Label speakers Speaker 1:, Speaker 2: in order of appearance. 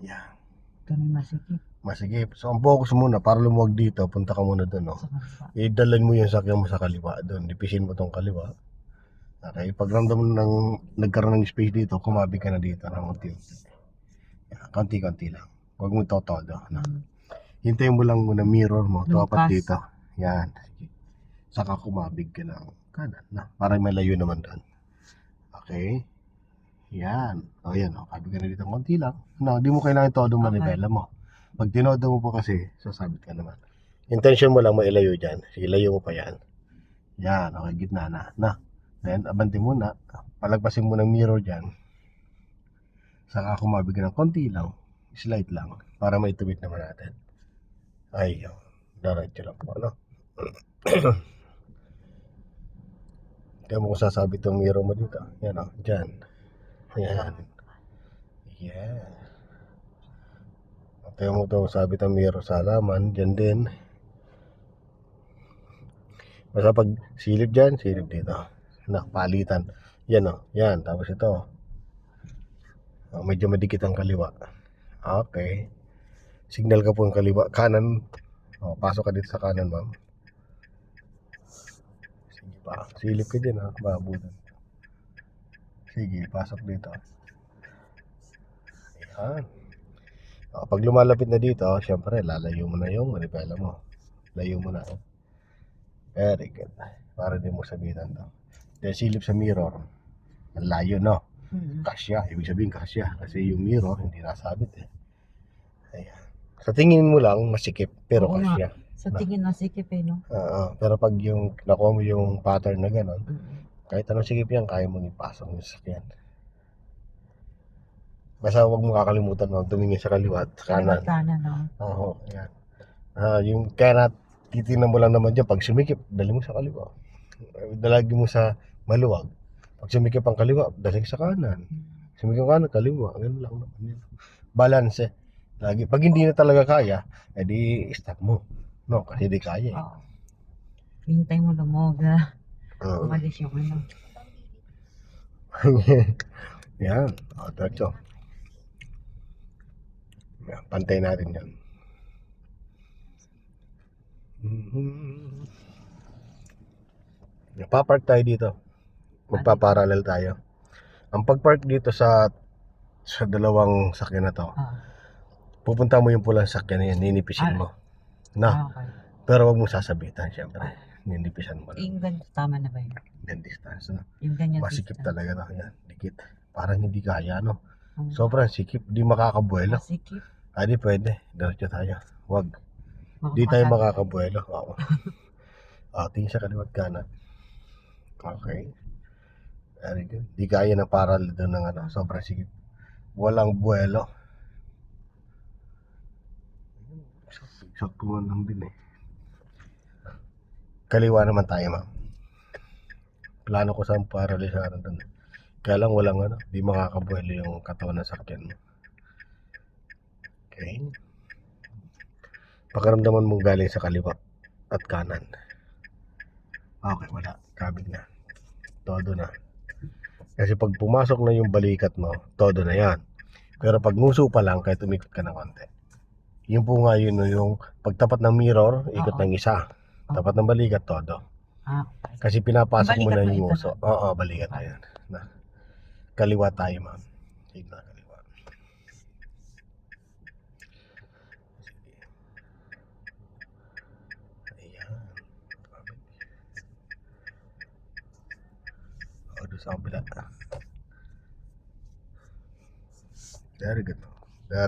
Speaker 1: Yan.
Speaker 2: Kami masikip.
Speaker 1: Masigip. So, ang focus muna, para lumuwag dito, punta ka muna doon, no?
Speaker 2: Sa kaliwa.
Speaker 1: Idalhin mo yung sakyan mo sa kaliwa doon. Dipisin mo tong kaliwa. Okay, pag ramdam mo nang nagkaroon ng space dito, kumabig ka na dito ng unti-unti. Yan, konti-konti lang. Huwag mo todo, no? Hintayin mo lang muna mirror mo, tapat dito. Yan. Sige. Saka kumabig ka ng kanan, na? Para malayo naman doon. Okay? Yan. O yan, o. Kabig ka na dito konti lang. No, di mo kailangan todo manibela mo. Pag tinodo mo po kasi, sasabit ka naman. Intention mo lang mailayo dyan. Sige, layo mo pa yan. Yan, okay, gitna na. Na. Then, abante muna. Palagpasin mo ng mirror dyan. Saka kumabig ng konti lang. Slight lang. Para maitubit naman natin. Ay, diretso lang po, no? Kaya mo kung sasabit yung mirror mo dito. Yan, o. Dyan. Yan. Yeah. Kaya mo ito, sabit ang mirror sa halaman. Dyan din. Basta pag silip dyan, silip dito. Na, palitan. Yan, o. Yan. Tapos ito. Medyo madikit ang kaliwa. Okay. Signal ka po ang kaliwa. Kanan. O, pasok ka dito sa kanan, ma'am. Sige pa. Silip ka dyan, ha. Mabutan. Sige, pasok dito. Ayan. O, pag lumalapit na dito, syempre, lalayo mo na yung manipela mo. Layo mo na. Very good. Para di mo sabitan to. Then, silip sa mirror. Ang layo, no? Kasya. Ibig sabihin kasya. Kasi yung mirror, hindi nasabit eh. Ayan. Sa tingin mo lang, masikip. Pero
Speaker 2: Oo
Speaker 1: kasya.
Speaker 2: Sa tingin masikip eh, no?
Speaker 1: Pero pag yung nakuha mo yung pattern na gano'n, kahit anong sikip yan, kaya mong ipasok yung sasakyan. Basta huwag mo kakalimutan, tumingin sa kaliwa at kanan.
Speaker 2: Kanan, no?
Speaker 1: Oo, yan. Yung kaya titignan mo lang naman dyan, pag sumikip, dali mo sa kaliwa. Dalagi mo sa maluwag. Pag sumikip ang kaliwa, dali sa kanan. Sumikip kanan, kaliwa. Ganun lang naman. Balance eh. Lagi. Pag hindi na talaga kaya, edi stop mo. No, kasi di kaya eh.
Speaker 2: Oo. Hintay mo lumog. Umalis yung ano.
Speaker 1: Yan. O, diretso. Yan, pantay natin yan. Papark tayo dito. Magpaparallel tayo. Ang pagpark dito sa dalawang sakyan na to, pupunta mo yung pulang sakyan na yan, ninipisin mo. Na.
Speaker 2: Okay.
Speaker 1: Pero wag mo sasabitan, syempre. Ninipisan mo lang.
Speaker 2: Yung ganyan, tama na ba yun?
Speaker 1: Yan distance, no?
Speaker 2: Yung ganyan
Speaker 1: Masikip
Speaker 2: distance.
Speaker 1: talaga na. Yan, dikit. Parang hindi kaya, no? Sobrang sikip. Di makakabuelo.
Speaker 2: Masikip.
Speaker 1: Di pwede. Diretso tayo. Wag. Di tayo makakabuelo. Oo. Tingin sa kaliwat kanan. Okay. Very good. Di kaya na parallel doon ng ano. Sobrang sikip. Walang buwelo. Saktuhan lang din eh. Kaliwa naman tayo, ma'am. Plano ko sa parallel sa ano doon. Kaya lang walang ano. Di makakabuelo yung katawan ng sakyan mo. Okay. Pakiramdaman mo galing sa kaliwa at kanan. Okay, wala. Kabig na. Todo na. Kasi pag pumasok na yung balikat mo, todo na yan. Pero pag nguso pa lang, kahit umikot ka ng konti. Yun po nga yun, yung pagtapat ng mirror, ikot ng isa. Tapat ng balikat, todo. Kasi pinapasok mo na yung nguso. Oo, balikat na yan. Kaliwa tayo, ma'am. Sige na, kaliwa. Doon sa kabila. Very good.